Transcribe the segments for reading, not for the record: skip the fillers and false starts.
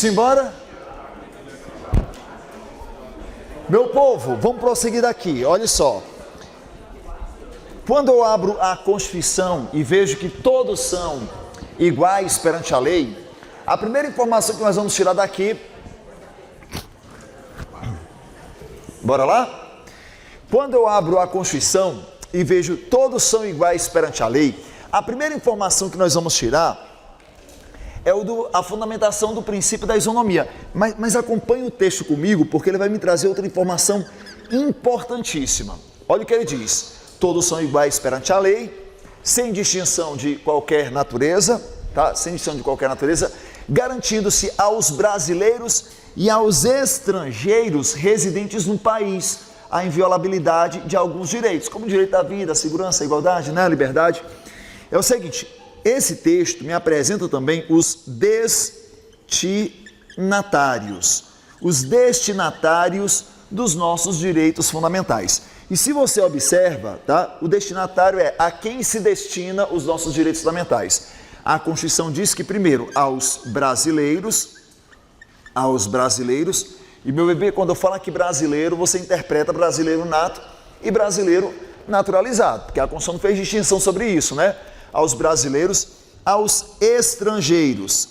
Vamos embora? Meu povo, vamos prosseguir daqui, olha só. Quando eu abro a Constituição e vejo que todos são iguais perante a lei, a primeira informação que nós vamos tirar daqui... Bora lá? Quando eu abro a Constituição e vejo todos são iguais perante a lei, a primeira informação que nós vamos tirar é a fundamentação do princípio da isonomia. Mas acompanhe o texto comigo, porque ele vai me trazer outra informação importantíssima. Olha o que ele diz. Todos são iguais perante a lei, sem distinção de qualquer natureza, tá? Sem distinção de qualquer natureza, garantindo-se aos brasileiros e aos estrangeiros residentes no país a inviolabilidade de alguns direitos, como o direito à vida, à segurança, à igualdade, né? A liberdade. É o seguinte... Esse texto me apresenta também os destinatários dos nossos direitos fundamentais. E se você observa, tá? O destinatário é a quem se destina os nossos direitos fundamentais. A Constituição diz que primeiro aos brasileiros, e meu bebê, quando eu falo aqui brasileiro, você interpreta brasileiro nato e brasileiro naturalizado, porque a Constituição não fez distinção sobre isso, né? Aos brasileiros, aos estrangeiros,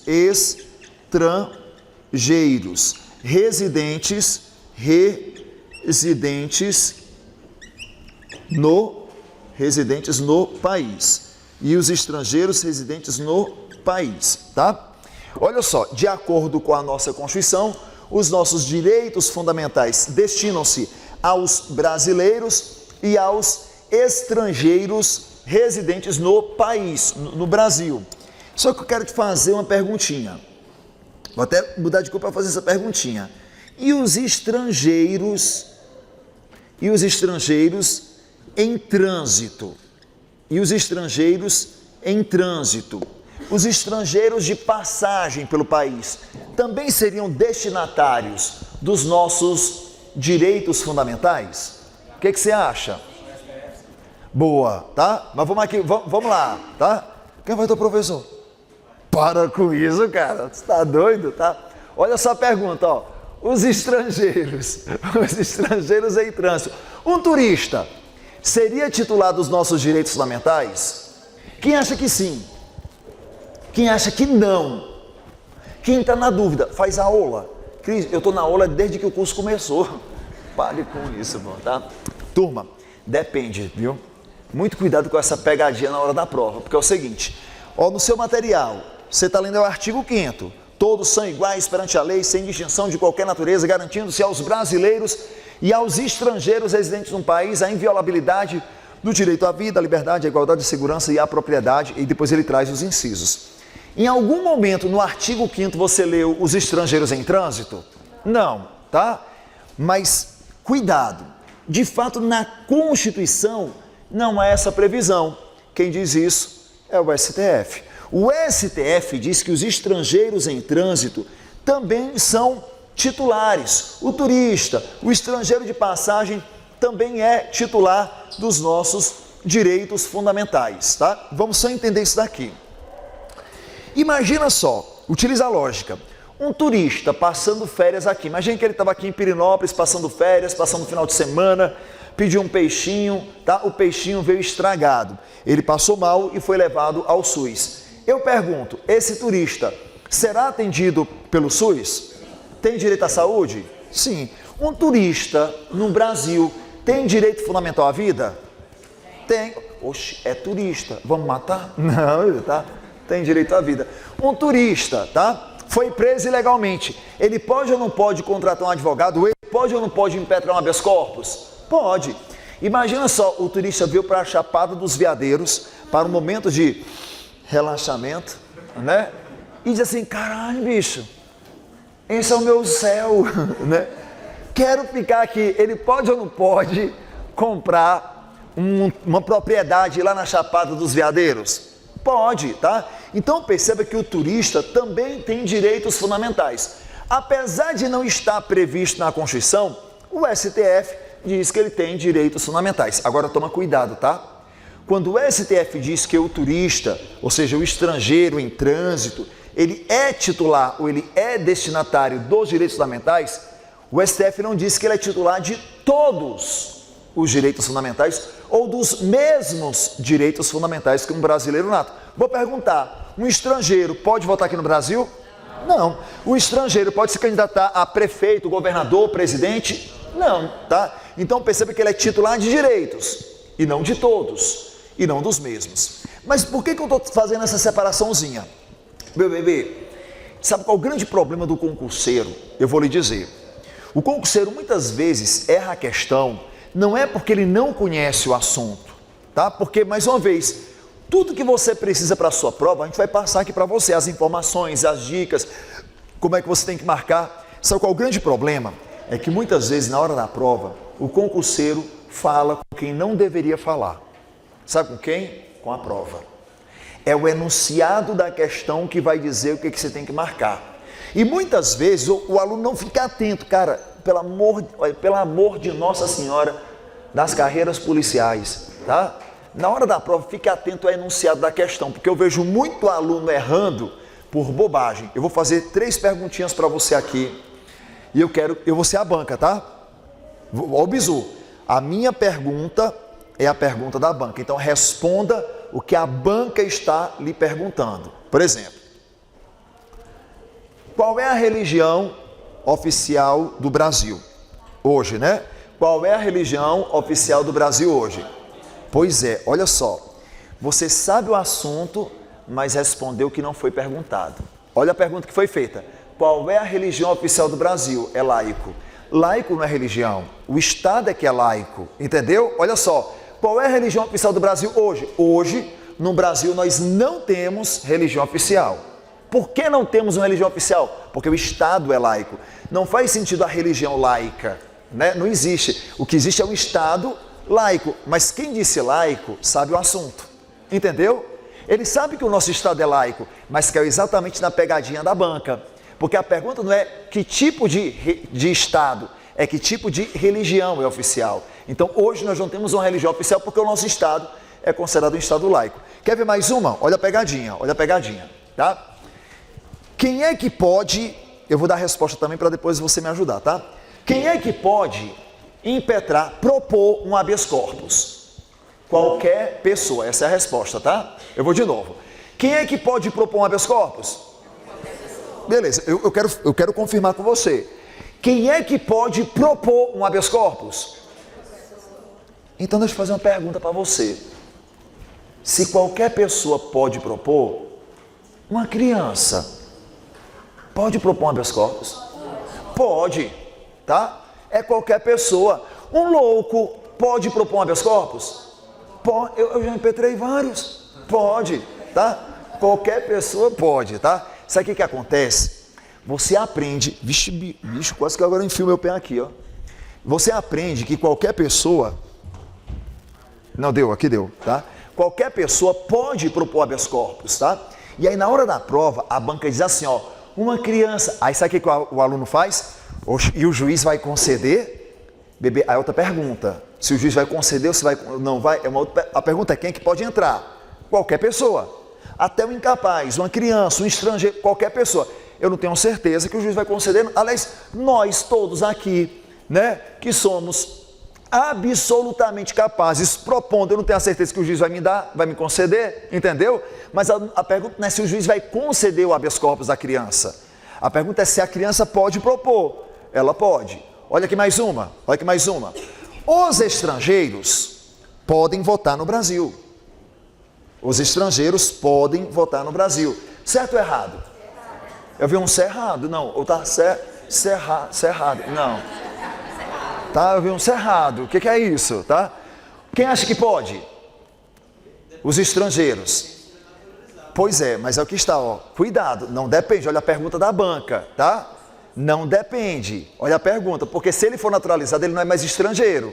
residentes no país, e os estrangeiros residentes no país, tá? Olha só, de acordo com a nossa Constituição, os nossos direitos fundamentais destinam-se aos brasileiros e aos estrangeiros residentes no país, no Brasil. Só que eu quero te fazer uma perguntinha. Vou até mudar de cor para fazer essa perguntinha. E os estrangeiros em trânsito? Os estrangeiros de passagem pelo país também seriam destinatários dos nossos direitos fundamentais? O que você acha? Boa, tá? Mas vamos aqui, vamos lá, tá? Quem vai ter o professor? Para com isso, cara. Você tá doido, tá? Olha só a pergunta, ó. Os estrangeiros em trânsito. Um turista seria titular dos nossos direitos fundamentais? Quem acha que sim? Quem acha que não? Quem está na dúvida, faz a aula. Cris, eu estou na aula desde que o curso começou. Pare com isso, mano, tá? Turma, depende, viu? Muito cuidado com essa pegadinha na hora da prova, porque é o seguinte, ó, no seu material, você está lendo o artigo 5º, todos são iguais perante a lei, sem distinção de qualquer natureza, garantindo-se aos brasileiros e aos estrangeiros residentes no país a inviolabilidade do direito à vida, à liberdade, à igualdade, à segurança e à propriedade, e depois ele traz os incisos. Em algum momento no artigo 5º você leu os estrangeiros em trânsito? Não, tá? Mas cuidado, de fato na Constituição não há essa previsão. Quem diz isso é o STF. O STF diz que os estrangeiros em trânsito também são titulares. O turista, o estrangeiro de passagem também é titular dos nossos direitos fundamentais, tá? Vamos só entender isso daqui. Imagina só, utiliza a lógica. Um turista passando férias aqui. Imagina que ele estava aqui em Pirinópolis, passando férias, passando o final de semana, pediu um peixinho, tá? O peixinho veio estragado. Ele passou mal e foi levado ao SUS. Eu pergunto, esse turista será atendido pelo SUS? Tem direito à saúde? Sim. Um turista no Brasil tem direito fundamental à vida? Tem. Oxe, é turista. Vamos matar? Não, tá? Tem direito à vida. Um turista, tá? Foi preso ilegalmente. Ele pode ou não pode contratar um advogado? Ele pode ou não pode impetrar um habeas corpus? Pode. Imagina só, o turista veio para a Chapada dos Veadeiros, para um momento de relaxamento, né? E diz assim, caralho, bicho, esse é o meu céu, né? Quero ficar aqui. Ele pode ou não pode comprar uma propriedade lá na Chapada dos Veadeiros? Pode, tá? Então perceba que o turista também tem direitos fundamentais. Apesar de não estar previsto na Constituição, o STF diz que ele tem direitos fundamentais. Agora toma cuidado, tá? quando o STF diz que o turista, ou seja, o estrangeiro em trânsito, ele é titular ou ele é destinatário dos direitos fundamentais, o STF não diz que ele é titular de todos os direitos fundamentais ou dos mesmos direitos fundamentais que um brasileiro nato. Vou perguntar, um estrangeiro pode votar aqui no Brasil? Não. O estrangeiro pode se candidatar a prefeito, governador, presidente? Não, tá? Então perceba que ele é titular de direitos e não de todos e não dos mesmos. Mas por que eu estou fazendo essa separaçãozinha? Meu bebê, sabe qual é o grande problema do concurseiro? Eu vou lhe dizer. O concurseiro muitas vezes erra a questão, não é porque ele não conhece o assunto, tá? Porque, mais uma vez, tudo que você precisa para a sua prova, a gente vai passar aqui para você, as informações, as dicas, como é que você tem que marcar. Sabe qual é o grande problema? É que muitas vezes, na hora da prova, o concurseiro fala com quem não deveria falar. Sabe com quem? Com a prova. É o enunciado da questão que vai dizer o que você tem que marcar. E muitas vezes o aluno não fica atento, cara, pelo amor de Nossa Senhora das carreiras policiais, tá? Na hora da prova, fique atento ao enunciado da questão, porque eu vejo muito aluno errando por bobagem. Eu vou fazer 3 perguntinhas para você aqui e eu vou ser a banca, tá? Ó o bizu, a minha pergunta é a pergunta da banca, então responda o que a banca está lhe perguntando. Por exemplo, qual é a religião oficial do Brasil hoje, né? Qual é a religião oficial do Brasil hoje? Pois é, olha só, você sabe o assunto, mas respondeu que não foi perguntado. Olha a pergunta que foi feita. Qual é a religião oficial do Brasil? É laico. Laico não é religião, o Estado é que é laico, entendeu? Olha só, qual é a religião oficial do Brasil hoje? Hoje, no Brasil, nós não temos religião oficial. Por que não temos uma religião oficial? Porque o Estado é laico. Não faz sentido a religião laica, né? Não existe. O que existe é um Estado laico. Mas quem disse laico sabe o assunto. Entendeu? Ele sabe que o nosso Estado é laico, mas caiu exatamente na pegadinha da banca. Porque a pergunta não é que tipo de Estado, é que tipo de religião é oficial. Então hoje nós não temos uma religião oficial porque o nosso Estado é considerado um Estado laico. Quer ver mais uma? Olha a pegadinha, tá? Quem é que pode, eu vou dar a resposta também para depois você me ajudar, tá? Quem é que pode impetrar, propor um habeas corpus? Qualquer pessoa, essa é a resposta, tá? Eu vou de novo. Quem é que pode propor um habeas corpus? Beleza, eu quero confirmar com você. Quem é que pode propor um habeas corpus? Então deixa eu fazer uma pergunta para você. Se qualquer pessoa pode propor, uma criança pode propor um habeas corpus? Pode, tá? É qualquer pessoa. Um louco pode propor um habeas corpus? Pode. Eu já impetrei vários. Pode, tá? Qualquer pessoa pode, tá? Sabe o que acontece? Você aprende... Vixe, bicho, quase que agora eu enfio meu pé aqui, ó. Você aprende que qualquer pessoa... Não, deu, aqui deu, tá? Qualquer pessoa pode propor habeas corpus, tá? E aí na hora da prova, a banca diz assim, ó, uma criança... Aí sabe o que o aluno faz? E o juiz vai conceder? Bebê, aí outra pergunta. Se o juiz vai conceder ou se vai, não vai... A pergunta é quem é que pode entrar? Qualquer pessoa. Até um incapaz, uma criança, um estrangeiro, qualquer pessoa. Eu não tenho certeza que o juiz vai conceder. Aliás, nós todos aqui, né, que somos absolutamente capazes, propondo, eu não tenho a certeza que o juiz vai me dar, vai me conceder, entendeu? Mas a pergunta não é se o juiz vai conceder o habeas corpus à criança. A pergunta é se a criança pode propor. Ela pode. Olha aqui mais uma, olha aqui mais uma. Os estrangeiros podem votar no Brasil. Os estrangeiros podem votar no Brasil. Certo ou errado? Eu vi um cerrado, não. Ou tá cerrado, não. Tá, eu vi um cerrado. O que é isso, tá? Quem acha que pode? Os estrangeiros. Pois é, mas é o que está, ó. Cuidado, não depende. Olha a pergunta da banca, tá? Não depende. Olha a pergunta, porque se ele for naturalizado, ele não é mais estrangeiro.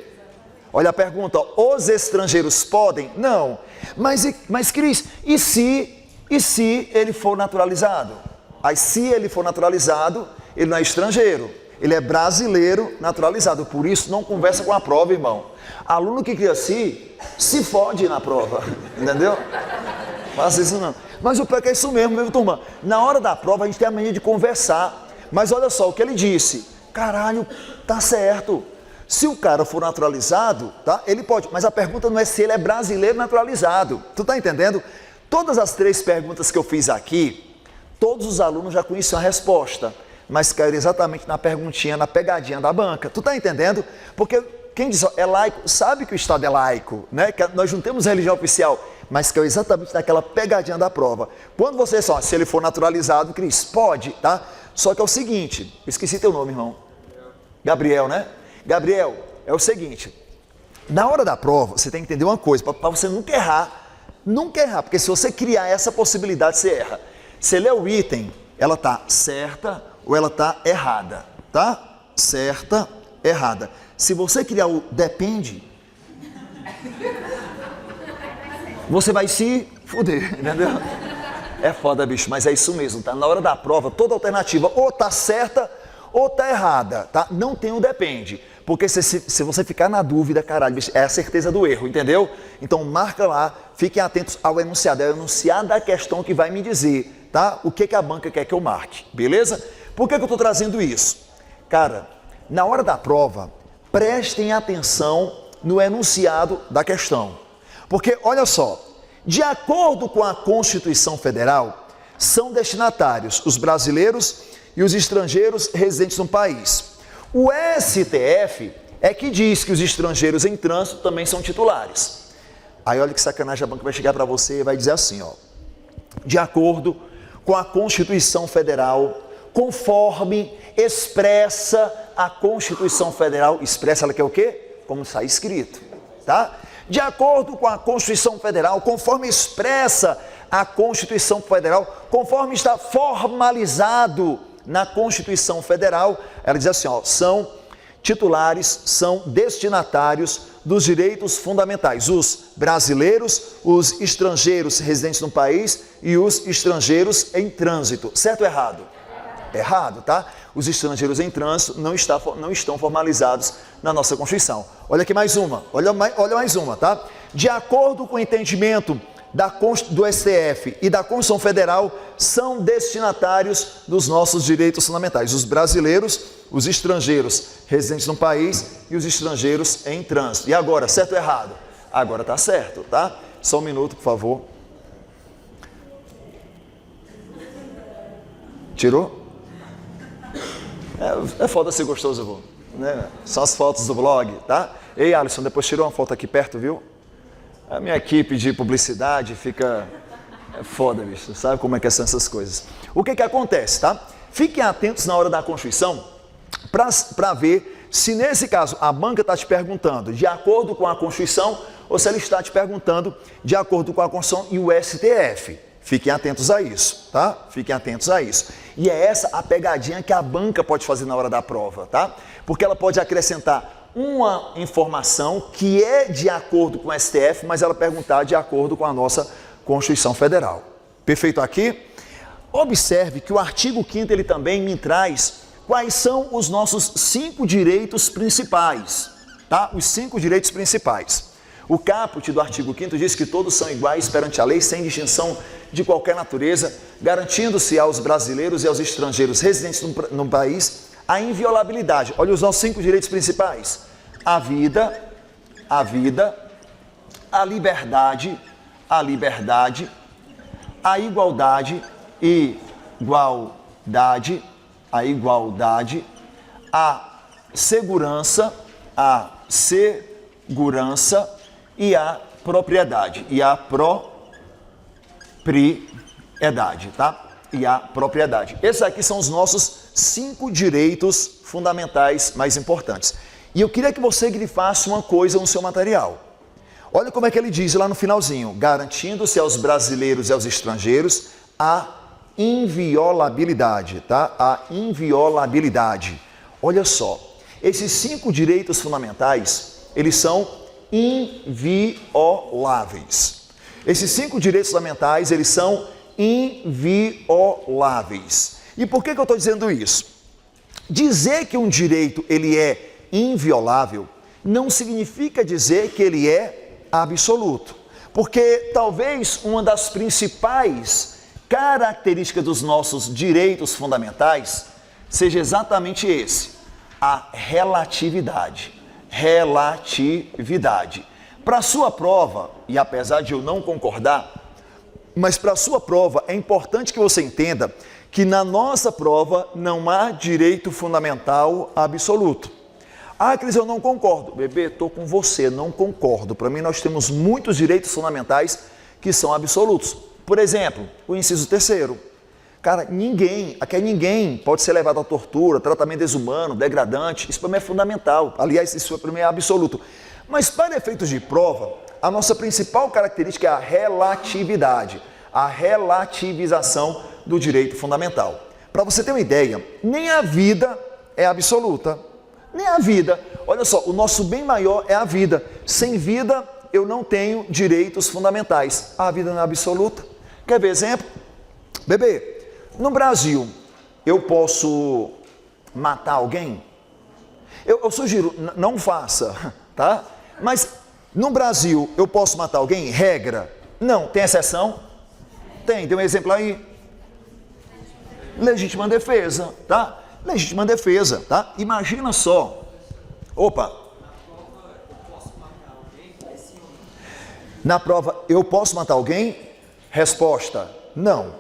Olha a pergunta, ó, os estrangeiros podem? Não. Mas Cris, e se ele for naturalizado? Aí se ele for naturalizado, ele não é estrangeiro. Ele é brasileiro naturalizado, por isso não conversa com a prova, irmão. Aluno que cria assim, se fode na prova, entendeu? Faça isso não. Mas o pior é que é isso mesmo, viu, turma? Na hora da prova a gente tem a mania de conversar. Mas olha só o que ele disse. Caralho, tá certo. Se o cara for naturalizado, tá? Ele pode. Mas a pergunta não é se ele é brasileiro naturalizado. Tu tá entendendo? Todas as 3 perguntas que eu fiz aqui, todos os alunos já conheciam a resposta. Mas caíram exatamente na perguntinha, na pegadinha da banca. Tu tá entendendo? Porque quem diz é laico, sabe que o Estado é laico, né? Que nós não temos religião oficial, mas caiu exatamente naquela pegadinha da prova. Quando você só, se ele for naturalizado, Cris, pode, tá? Só que é o seguinte, eu esqueci teu nome, irmão. Gabriel, né? Gabriel, é o seguinte, na hora da prova, você tem que entender uma coisa, para você nunca errar, porque se você criar essa possibilidade, você erra. Você lê o item, ela tá certa ou ela tá errada, tá? Certa, errada. Se você criar o depende, você vai se fuder, entendeu? É foda, bicho, mas é isso mesmo, tá? Na hora da prova, toda alternativa ou tá certa ou tá errada, tá? Não tem o depende, porque se você ficar na dúvida, caralho, bicho, é a certeza do erro, entendeu? Então marca lá, fiquem atentos ao enunciado, é o enunciado da questão que vai me dizer, tá? O que a banca quer que eu marque, beleza? Por que eu tô trazendo isso? Cara, na hora da prova, prestem atenção no enunciado da questão, porque olha só, de acordo com a Constituição Federal, são destinatários os brasileiros e os estrangeiros residentes no país. O STF é que diz que os estrangeiros em trânsito também são titulares. Aí olha que sacanagem, a banca vai chegar para você e vai dizer assim, ó, de acordo com a Constituição Federal, conforme expressa a Constituição Federal, expressa ela que é o quê? Como está escrito, tá? De acordo com a Constituição Federal, conforme expressa a Constituição Federal, conforme está formalizado na Constituição Federal, ela diz assim, ó, são titulares, são destinatários dos direitos fundamentais, os brasileiros, os estrangeiros residentes no país e os estrangeiros em trânsito. Certo ou errado? Errado, tá? Os estrangeiros em trânsito não estão formalizados na nossa Constituição. Olha aqui mais uma, olha mais uma, tá? De acordo com o entendimento do STF e da Constituição Federal, são destinatários dos nossos direitos fundamentais, os brasileiros, os estrangeiros residentes no país e os estrangeiros em trânsito. E agora, certo ou errado? Agora tá certo, tá? Só um minuto, por favor. Tirou? É foda ser gostoso, vô, né? São as fotos do blog, tá? Ei, Alisson, depois tirou uma foto aqui perto, viu? A minha equipe de publicidade fica... É foda, bicho, sabe como é que são essas coisas. O que acontece, tá? Fiquem atentos na hora da Constituição para ver se nesse caso a banca está te perguntando de acordo com a Constituição ou se ela está te perguntando de acordo com a Constituição e o STF. Fiquem atentos a isso, tá? Fiquem atentos a isso. E é essa a pegadinha que a banca pode fazer na hora da prova, tá? Porque ela pode acrescentar uma informação que é de acordo com o STF, mas ela perguntar de acordo com a nossa Constituição Federal. Perfeito aqui? Observe que o artigo 5º ele também me traz quais são os nossos 5 direitos principais, tá? Os 5 direitos principais. O caput do artigo 5º diz que todos são iguais perante a lei, sem distinção de qualquer natureza, garantindo-se aos brasileiros e aos estrangeiros residentes no país a inviolabilidade. Olha os nossos 5 direitos principais: a vida, a liberdade, a igualdade, a segurança, e a propriedade, tá? E a propriedade. Esses aqui são os nossos 5 direitos fundamentais mais importantes. E eu queria que você grifasse uma coisa no seu material. Olha como é que ele diz lá no finalzinho: garantindo-se aos brasileiros e aos estrangeiros a inviolabilidade, tá? A inviolabilidade. Olha só, esses 5 direitos fundamentais, eles são invioláveis. Esses 5 direitos fundamentais, eles são invioláveis. E por que eu estou dizendo isso? Dizer que um direito ele é inviolável não significa dizer que ele é absoluto. Porque talvez uma das principais características dos nossos direitos fundamentais seja exatamente esse, a relatividade. Relatividade. Para a sua prova, e apesar de eu não concordar, mas para a sua prova é importante que você entenda que na nossa prova não há direito fundamental absoluto. Ah, Cris, eu não concordo. Bebê, estou com você, não concordo. Para mim, nós temos muitos direitos fundamentais que são absolutos. Por exemplo, o inciso 3º. Cara, ninguém pode ser levado à tortura, tratamento desumano, degradante. Isso para mim é fundamental. Aliás, isso para mim é absoluto. Mas para efeitos de prova, a nossa principal característica é a relatividade, a relativização do direito fundamental. Para você ter uma ideia, nem a vida é absoluta. Nem a vida. Olha só, o nosso bem maior é a vida. Sem vida, eu não tenho direitos fundamentais. A vida não é absoluta. Quer ver exemplo? Bebê, no Brasil, eu posso matar alguém? Eu sugiro, não faça, tá? Mas no Brasil, eu posso matar alguém? Regra? Não. Tem exceção? Tem um exemplo aí. Legítima defesa, tá? Legítima defesa, tá? Imagina só. Opa. Na prova, eu posso matar alguém? Resposta, não.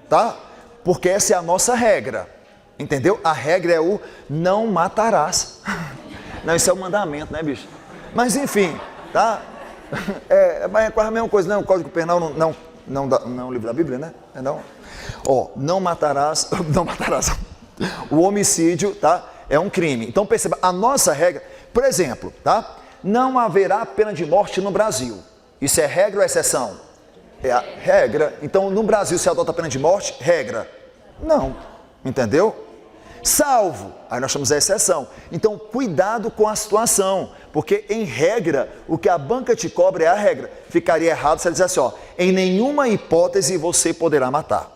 Tá? Porque essa é a nossa regra. Entendeu? A regra é o não matarás. Não, isso é o mandamento, né, bicho? Mas enfim, tá? É quase a mesma coisa, não? O Código Penal não livro da Bíblia, né? Não. Ó, não matarás. O homicídio, tá? É um crime. Então perceba, a nossa regra, por exemplo, tá? Não haverá pena de morte no Brasil. Isso é regra ou exceção? É a regra. Então no Brasil se adota a pena de morte? Regra. Não. Entendeu? Salvo. Aí nós chamamos a exceção. Então cuidado com a situação. Porque em regra, o que a banca te cobra é a regra. Ficaria errado se ela dissesse, ó, em nenhuma hipótese você poderá matar.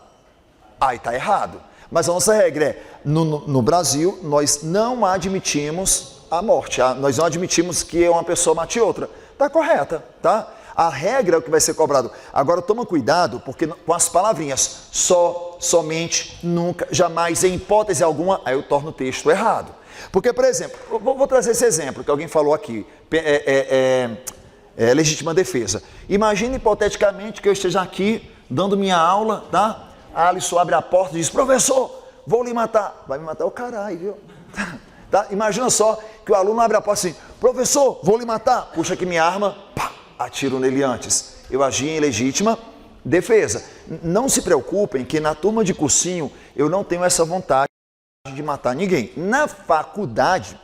Aí está errado. Mas a nossa regra é, no Brasil, nós não admitimos a morte. Nós não admitimos que uma pessoa mate outra. Está correta, tá? A regra é o que vai ser cobrado. Agora toma cuidado, porque com as palavrinhas só, somente, nunca, jamais, em hipótese alguma, aí eu torno o texto errado. Porque, por exemplo, vou trazer esse exemplo que alguém falou aqui, legítima defesa. Imagine hipoteticamente que eu esteja aqui dando minha aula, tá? A Alisson abre a porta e diz, professor, vou lhe matar. Vai me matar o caralho, viu? Tá? Imagina só que o aluno abre a porta assim, professor, vou lhe matar. Puxa aqui minha arma, pá, atiro nele antes. Eu agi em legítima defesa. Não se preocupem que na turma de cursinho eu não tenho essa vontade de matar ninguém. Na faculdade,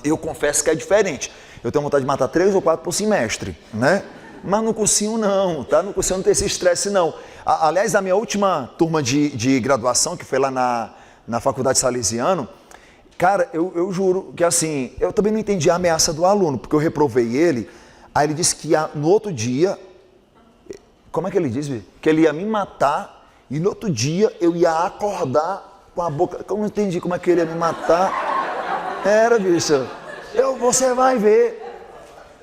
eu confesso que é diferente. Eu tenho vontade de matar 3 ou 4 por semestre, né? Mas no cursinho não, tá? No cursinho não tem esse estresse não. Aliás, a minha última turma de graduação, que foi lá na Faculdade Salesiano, cara, eu juro que assim, eu também não entendi a ameaça do aluno, porque eu reprovei ele, aí ele disse que no outro dia, como é que ele disse? Que ele ia me matar e no outro dia eu ia acordar com a boca, eu não entendi como é que ele ia me matar. Era, bicho, você vai ver.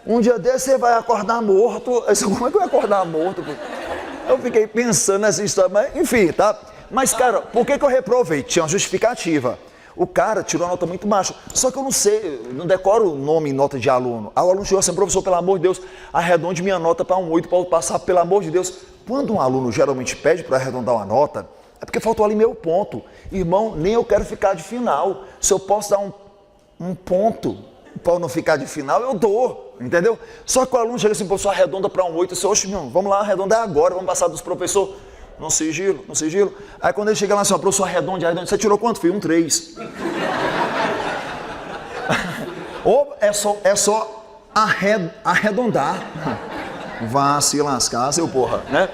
Um dia desse você vai acordar morto. Como é que eu ia acordar morto? Eu fiquei pensando nessa história, mas enfim, tá? Mas, cara, por que eu reprovei? Tinha uma justificativa. O cara tirou a nota muito baixa. Só que eu não sei, não decoro o nome e nota de aluno. Aí o aluno chegou assim, professor, pelo amor de Deus, arredonde minha nota para um 8 para eu passar, pelo amor de Deus. Quando um aluno geralmente pede para arredondar uma nota, é porque faltou ali meio ponto. Irmão, nem eu quero ficar de final. Se eu posso dar um ponto para não ficar de final, eu dou, entendeu? Só que o aluno chega assim, professor, arredonda para um 8, eu disse, oxe, meu, vamos lá, arredondar agora, vamos passar dos professores, no sigilo. Aí quando ele chega lá assim, professor, arredonde, você tirou quanto, filho? Um 3. Ou é só arredondar. Vá se lascar, seu porra, né?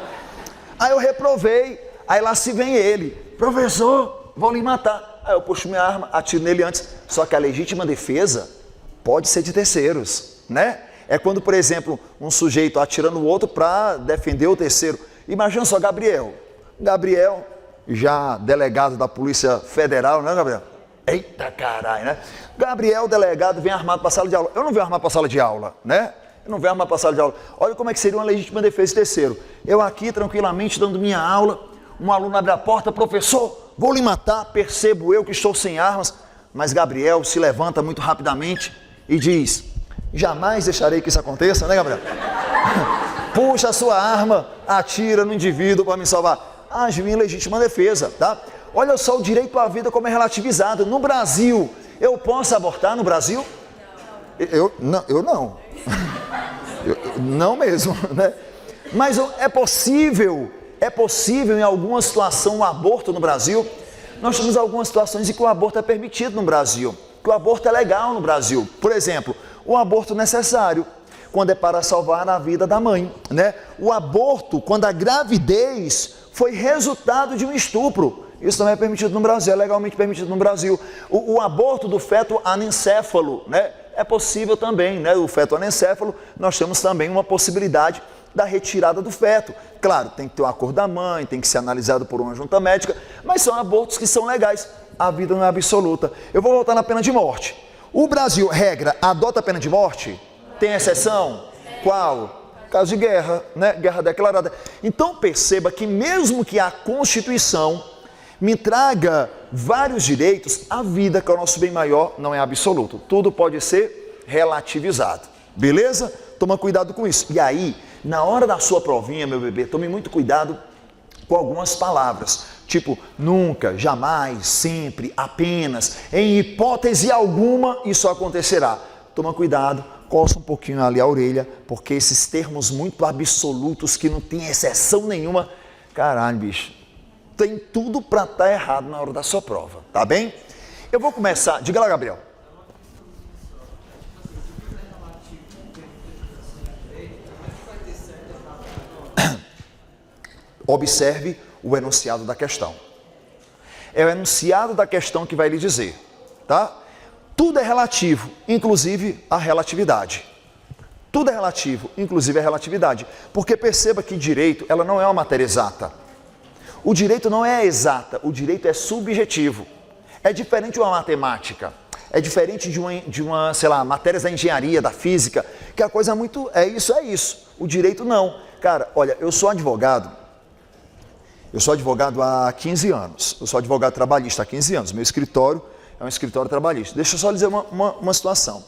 Aí eu reprovei, aí lá se vem ele, professor, vou lhe matar. Aí eu puxo minha arma, atiro nele antes, só que a legítima defesa pode ser de terceiros, né? É quando, por exemplo, um sujeito atira no outro para defender o terceiro. Imagina só, Gabriel, já delegado da Polícia Federal, né, Gabriel? Eita caralho, né? Gabriel, delegado, vem armado para a sala de aula. Eu não venho armado para a sala de aula, né? Eu não venho armado para a sala de aula. Olha como é que seria uma legítima defesa de terceiro. Eu aqui, tranquilamente, dando minha aula, um aluno abre a porta, professor, vou lhe matar, percebo eu que estou sem armas, mas Gabriel se levanta muito rapidamente e diz, jamais deixarei que isso aconteça, né, Gabriel? Puxa a sua arma, atira no indivíduo para me salvar. Agiu em legítima defesa, tá? Olha só o direito à vida como é relativizado. No Brasil, eu posso abortar no Brasil? Eu não. Não mesmo, né? Mas é possível em alguma situação um aborto no Brasil? Nós temos algumas situações em que o aborto é permitido no Brasil, que o aborto é legal no Brasil. Por exemplo, o aborto necessário, quando é para salvar a vida da mãe, né? O aborto, quando a gravidez foi resultado de um estupro. Isso também é permitido no Brasil, é legalmente permitido no Brasil. O aborto do feto anencéfalo, né? É possível também, né? O feto anencéfalo, nós temos também uma possibilidade da retirada do feto. Claro, tem que ter o acordo da mãe, tem que ser analisado por uma junta médica, mas são abortos que são legais. A vida não é absoluta. Eu vou voltar na pena de morte. O Brasil, regra, adota a pena de morte? Tem exceção? Qual? Caso de guerra, né? Guerra declarada. Então perceba que mesmo que a Constituição me traga vários direitos, a vida, que é o nosso bem maior, não é absoluto. Tudo pode ser relativizado. Beleza? Toma cuidado com isso. E aí, na hora da sua provinha, meu bebê, tome muito cuidado com algumas palavras. Tipo, nunca, jamais, sempre, apenas, em hipótese alguma, isso acontecerá. Toma cuidado, coça um pouquinho ali a orelha, porque esses termos muito absolutos, que não tem exceção nenhuma, caralho, bicho, tem tudo para estar errado na hora da sua prova, tá bem? Eu vou começar, diga lá, Gabriel. Observe o enunciado da questão. É o enunciado da questão que vai lhe dizer, tá? Tudo é relativo, inclusive a relatividade. Tudo é relativo, inclusive a relatividade. Porque perceba que direito, ela não é uma matéria exata. O direito não é exata, o direito é subjetivo. É diferente de uma matemática, é diferente de uma, sei lá, matérias da engenharia, da física, que a coisa é muito, é isso. O direito não. Cara, olha, eu sou advogado há 15 anos, eu sou advogado trabalhista há 15 anos, meu escritório é um escritório trabalhista. Deixa eu só dizer uma situação.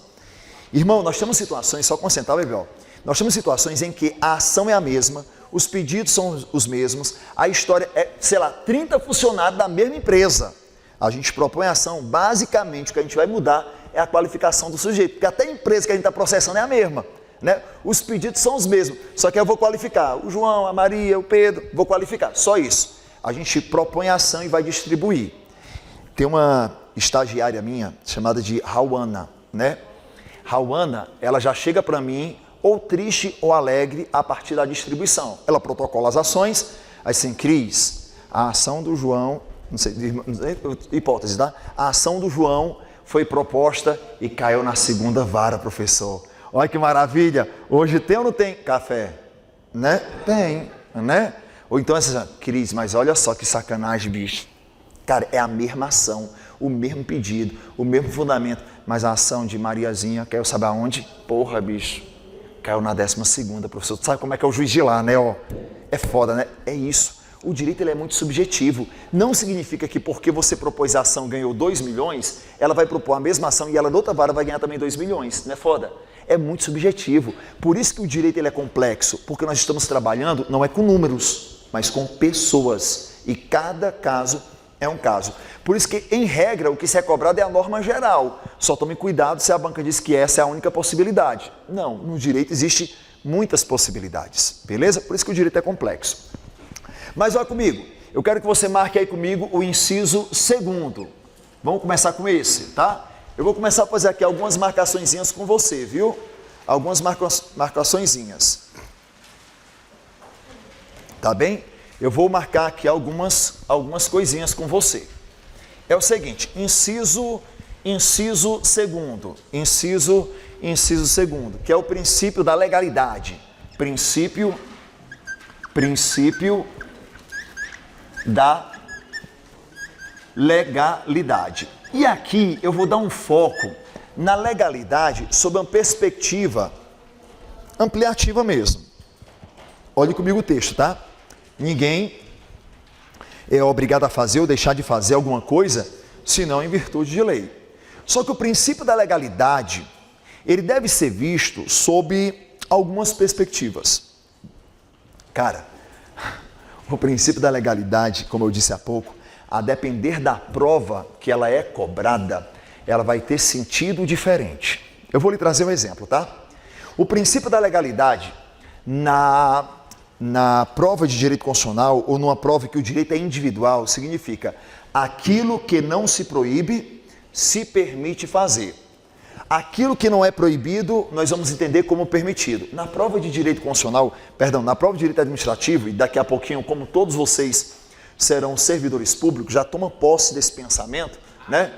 Irmão, nós temos situações, só concentrar, bebê, ó. Nós temos situações em que a ação é a mesma, os pedidos são os mesmos, a história é, sei lá, 30 funcionários da mesma empresa. A gente propõe a ação, basicamente o que a gente vai mudar é a qualificação do sujeito, porque até a empresa que a gente está processando é a mesma, né? Os pedidos são os mesmos, só que eu vou qualificar o João, a Maria, o Pedro, vou qualificar, só isso. A gente propõe a ação e vai distribuir. Tem uma estagiária minha chamada de Rauana, né? Rauana, ela já chega para mim ou triste ou alegre a partir da distribuição. Ela protocola as ações, aí assim, Cris, a ação do João, não sei, hipótese, tá? A ação do João foi proposta e caiu na segunda vara, professor. Olha que maravilha, hoje tem ou não tem café? Né? Tem, né? Ou então essa, Cris, mas olha só que sacanagem, bicho. Cara, é a mesma ação, o mesmo pedido, o mesmo fundamento, mas a ação de Mariazinha caiu, sabe aonde? Porra, bicho, caiu na 12ª, professor. Tu sabe como é que é o juiz de lá, né? Ó, é foda, né? É isso. O direito ele é muito subjetivo. Não significa que porque você propôs a ação ganhou 2 milhões, ela vai propor a mesma ação e ela da outra vara vai ganhar também 2 milhões. Não é foda? É muito subjetivo. Por isso que o direito ele é complexo, porque nós estamos trabalhando não é com números, mas com pessoas. E cada caso é um caso. Por isso que, em regra, o que se é cobrado é a norma geral. Só tome cuidado se a banca diz que essa é a única possibilidade. Não, no direito existe muitas possibilidades, beleza? Por isso que o direito é complexo. Mas olha comigo, eu quero que você marque aí comigo o inciso 2º. Vamos começar com esse, tá? Eu vou começar a fazer aqui algumas marcaçõezinhas com você, viu? Algumas marcaçõezinhas. Tá bem? Eu vou marcar aqui algumas coisinhas com você. É o seguinte, inciso 2º, que é o princípio da legalidade. Princípio da legalidade. E aqui eu vou dar um foco na legalidade sob uma perspectiva ampliativa mesmo. Olhe comigo o texto, tá? Ninguém é obrigado a fazer ou deixar de fazer alguma coisa, senão em virtude de lei. Só que o princípio da legalidade, ele deve ser visto sob algumas perspectivas. Cara, o princípio da legalidade, como eu disse há pouco, a depender da prova que ela é cobrada, ela vai ter sentido diferente. Eu vou lhe trazer um exemplo, tá? O princípio da legalidade, na prova de direito constitucional ou numa prova que o direito é individual, significa aquilo que não se proíbe, se permite fazer. Aquilo que não é proibido, nós vamos entender como permitido. Na prova de direito constitucional, na prova de direito administrativo, e daqui a pouquinho, como todos vocês serão servidores públicos, já tomam posse desse pensamento, né?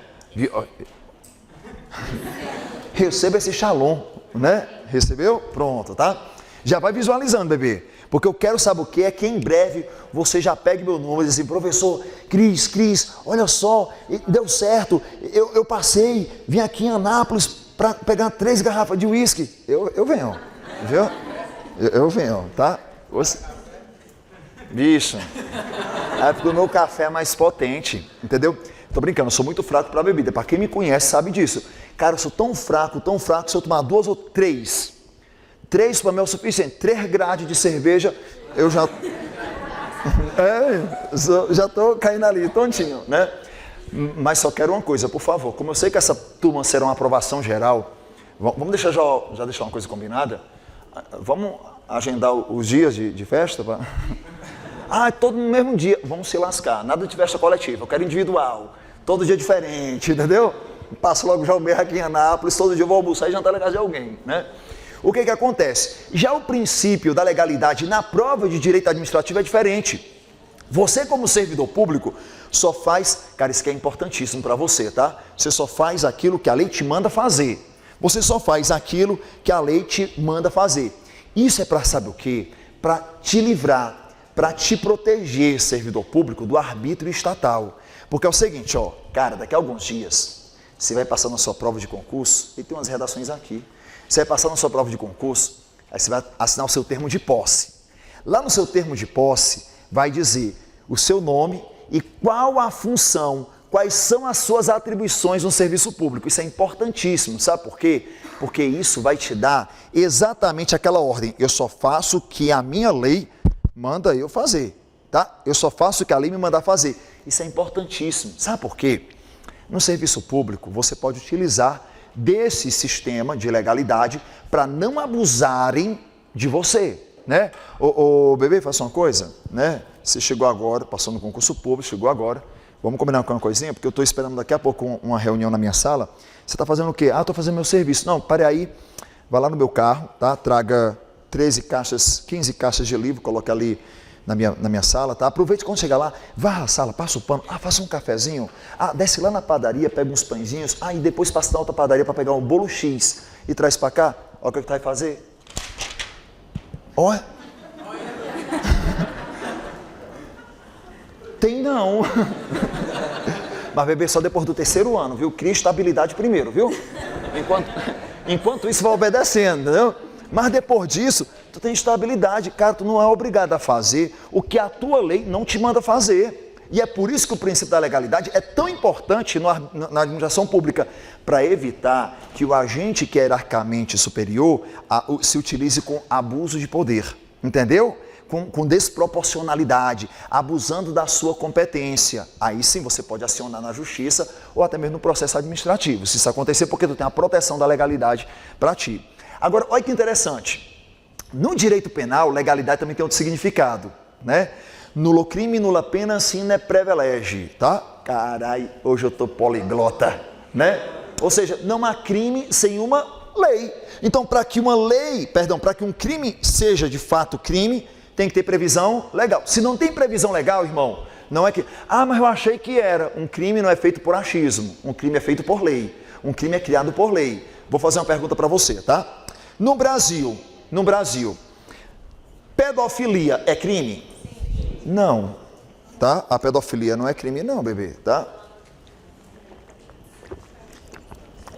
Receba esse shalom, né? Recebeu? Pronto, tá? Já vai visualizando, bebê. Porque eu quero, saber o que? É que em breve você já pegue meu número e diz assim, professor, Cris, olha só, deu certo, eu passei, vim aqui em Anápolis para pegar 3 garrafas de uísque. Eu venho, viu? Eu venho, tá? Bicho, é porque o meu café é mais potente, entendeu? Tô brincando, eu sou muito fraco para bebida. Para quem me conhece sabe disso. Cara, eu sou tão fraco, se eu tomar 2 ou 3 para mim é o suficiente. 3 grades de cerveja, eu já... já tô caindo ali, tontinho, né? Mas só quero uma coisa, por favor. Como eu sei que essa turma será uma aprovação geral, vamos deixar já deixar uma coisa combinada? Vamos agendar os dias de festa? Todo no mesmo dia. Vamos se lascar. Nada de festa coletiva. Eu quero individual. Todo dia diferente, entendeu? Passo logo já o mês aqui em Anápolis. Todo dia eu vou almoçar e jantar na casa de alguém, né? O que acontece? Já o princípio da legalidade na prova de direito administrativo é diferente. Você, como servidor público, só faz... Cara, isso aqui é importantíssimo para você, tá? Você só faz aquilo que a lei te manda fazer. Você só faz aquilo que a lei te manda fazer. Isso é para, sabe o quê? Para te livrar, para te proteger, servidor público, do arbítrio estatal. Porque é o seguinte, ó, cara, daqui a alguns dias, você vai passar na sua prova de concurso, e tem umas redações aqui. Você vai passar na sua prova de concurso, aí você vai assinar o seu termo de posse. Lá no seu termo de posse, vai dizer o seu nome e qual a função, quais são as suas atribuições no serviço público. Isso é importantíssimo, sabe por quê? Porque isso vai te dar exatamente aquela ordem. Eu só faço o que a minha lei manda eu fazer, tá? Eu só faço o que a lei me mandar fazer. Isso é importantíssimo. Sabe por quê? No serviço público, você pode utilizar desse sistema de legalidade para não abusarem de você, né? Ô, bebê, faça uma coisa, né? Você chegou agora, passou no concurso público, chegou agora. Vamos combinar com uma coisinha? Porque eu estou esperando daqui a pouco uma reunião na minha sala. Você está fazendo o quê? Estou fazendo meu serviço. Não, pare aí, vai lá no meu carro, tá? Traga 15 caixas de livro, coloque ali na minha sala, tá? Aproveite quando chegar lá, vá à sala, passa o pano, faça um cafezinho, desce lá na padaria, pega uns pãezinhos, e depois passa na outra padaria para pegar um bolo X e traz para cá. Olha o que tu vai fazer. Olha. Tem não. Mas bebê só depois do 3º ano, viu? Cria estabilidade primeiro, viu? Enquanto isso vai obedecendo, entendeu? Mas depois disso, tu tem estabilidade, cara, tu não é obrigado a fazer o que a tua lei não te manda fazer. E é por isso que o princípio da legalidade é tão importante na administração pública, para evitar que o agente que é hierarquicamente superior se utilize com abuso de poder, entendeu? Com desproporcionalidade, abusando da sua competência. Aí sim você pode acionar na justiça ou até mesmo no processo administrativo, se isso acontecer, porque tu tem a proteção da legalidade para ti. Agora, olha que interessante. No direito penal, legalidade também tem outro significado, né? Nulo crime, nula pena, sine privilegi, tá? Carai, hoje eu tô poliglota, né? Ou seja, não há crime sem uma lei. Então, para que um crime seja de fato crime, tem que ter previsão legal. Se não tem previsão legal, irmão, não é que... mas eu achei que era. Um crime não é feito por achismo. Um crime é feito por lei. Um crime é criado por lei. Vou fazer uma pergunta para você, tá? No Brasil, pedofilia é crime? Não, tá? A pedofilia não é crime não, bebê, tá?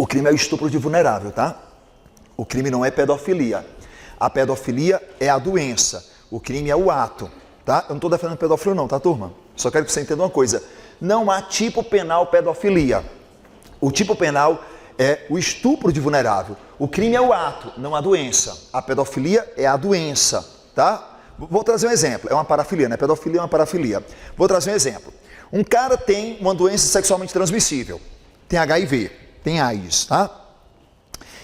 O crime é o estupro de vulnerável, tá? O crime não é pedofilia. A pedofilia é a doença. O crime é o ato, tá? Eu não estou defendendo pedofilia não, tá, turma? Só quero que você entenda uma coisa. Não há tipo penal pedofilia. O tipo penal é o estupro de vulnerável. O crime é o ato, não a doença. A pedofilia é a doença, tá? Vou trazer um exemplo. É uma parafilia, né? Pedofilia é uma parafilia. Vou trazer um exemplo. Um cara tem uma doença sexualmente transmissível. Tem HIV, tem AIDS, tá?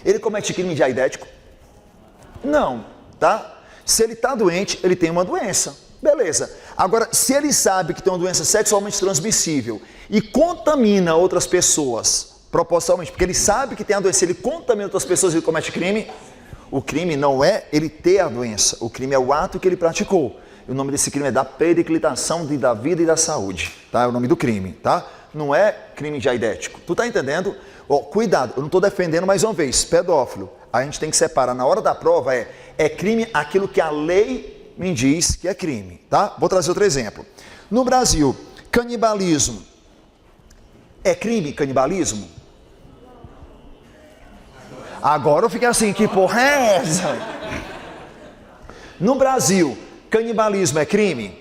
Ele comete crime de aidético? Não, tá? Se ele está doente, ele tem uma doença. Beleza. Agora, se ele sabe que tem uma doença sexualmente transmissível e contamina outras pessoas, propositalmente, porque ele sabe que tem a doença, ele contamina outras pessoas e ele comete crime, o crime não é ele ter a doença, o crime é o ato que ele praticou. O nome desse crime é da periclitação da vida e da saúde, tá? É o nome do crime, tá? Não é crime de aidético. Tu tá entendendo? Ó, cuidado, eu não estou defendendo mais uma vez, pedófilo. A gente tem que separar, na hora da prova é crime aquilo que a lei me diz que é crime, tá? Vou trazer outro exemplo. No Brasil, canibalismo. É crime canibalismo? Agora eu fiquei assim, que porra é essa? No Brasil, canibalismo é crime?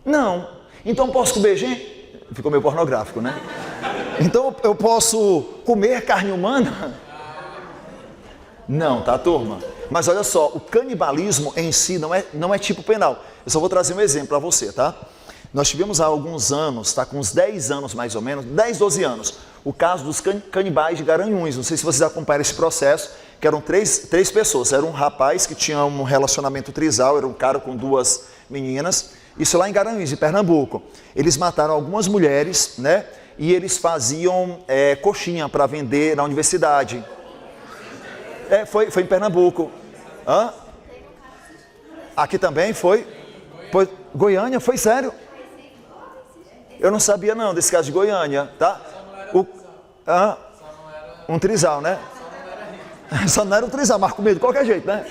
Não. Então posso comer gente? Ficou meio pornográfico, né? Então eu posso comer carne humana? Não, tá, turma? Mas olha só, o canibalismo em si não é tipo penal. Eu só vou trazer um exemplo para você, tá? Nós tivemos há alguns anos, tá? Com uns 10 anos mais ou menos, 10, 12 anos, o caso dos canibais de Garanhuns. Não sei se vocês acompanham esse processo, que eram três pessoas. Era um rapaz que tinha um relacionamento trisal, era um cara com 2 meninas. Isso lá em Garanhuns, em Pernambuco. Eles mataram algumas mulheres, né? E eles faziam coxinha para vender na universidade. Foi em Pernambuco. Hã? Aqui também foi? Goiânia, foi sério? Eu não sabia não desse caso de Goiânia, tá? Um trisal, né? Só não era um trisal, mas comia de qualquer jeito, né?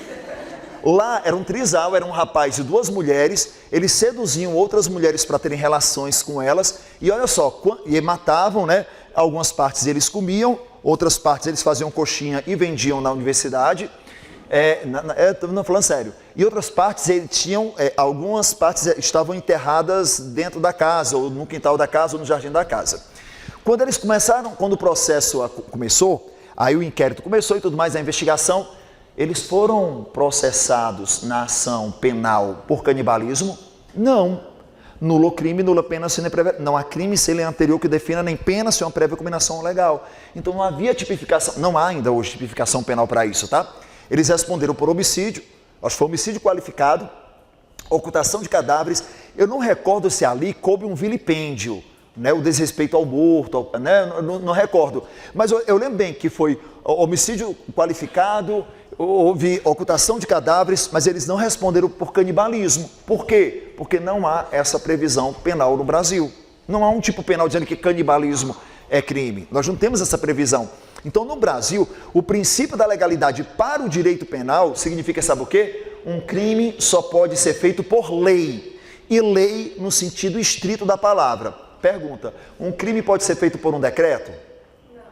Lá era um trisal, era um rapaz e 2 mulheres, eles seduziam outras mulheres para terem relações com elas, e olha só, e matavam, né? Algumas partes eles comiam, outras partes eles faziam coxinha e vendiam na universidade, não falando sério, e outras partes eles tinham, algumas partes estavam enterradas dentro da casa, ou no quintal da casa, ou no jardim da casa. Quando eles começaram, quando o processo começou, aí o inquérito começou e tudo mais, a investigação, eles foram processados na ação penal por canibalismo? Não. Nulo crime, nula pena sine prévia. Não há crime sem lei anterior que defina nem pena sem uma prévia combinação legal. Então não havia tipificação, não há ainda hoje tipificação penal para isso, tá? Eles responderam por homicídio, acho que foi homicídio qualificado, ocultação de cadáveres. Eu não recordo se ali coube um vilipêndio, né, o desrespeito ao morto, né, não recordo. Mas eu lembro bem que foi homicídio qualificado, houve ocultação de cadáveres, mas eles não responderam por canibalismo. Por quê? Porque não há essa previsão penal no Brasil. Não há um tipo penal dizendo que canibalismo é crime. Nós não temos essa previsão. Então, no Brasil, o princípio da legalidade para o direito penal significa, sabe o quê? Um crime só pode ser feito por lei. E lei no sentido estrito da palavra. Pergunta, um crime pode ser feito por um decreto?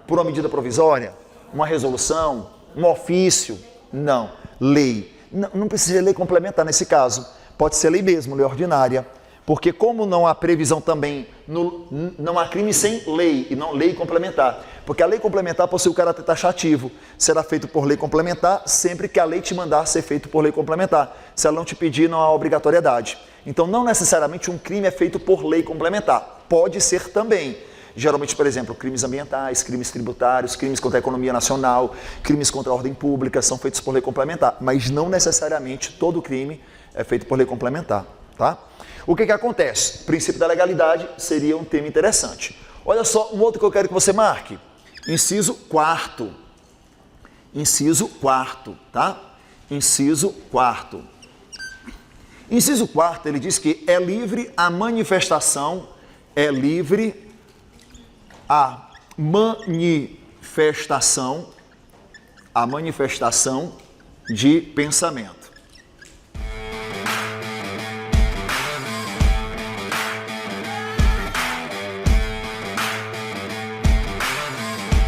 Por uma medida provisória? Uma resolução? Um ofício? Não. Lei. Não precisa ser lei complementar nesse caso. Pode ser lei mesmo, lei ordinária. Porque como não há previsão também, não há crime sem lei, e não lei complementar. Porque a lei complementar possui o caráter taxativo. Será feito por lei complementar sempre que a lei te mandar ser feito por lei complementar. Se ela não te pedir, não há obrigatoriedade. Então, não necessariamente um crime é feito por lei complementar. Pode ser também. Geralmente, por exemplo, crimes ambientais, crimes tributários, crimes contra a economia nacional, crimes contra a ordem pública são feitos por lei complementar. Mas não necessariamente todo crime é feito por lei complementar, tá? O que acontece? O princípio da legalidade seria um tema interessante. Olha só, um outro que eu quero que você marque. Inciso 4º. Inciso 4º, tá? Inciso 4º. Inciso 4º, ele diz que é livre a manifestação, a manifestação de pensamento.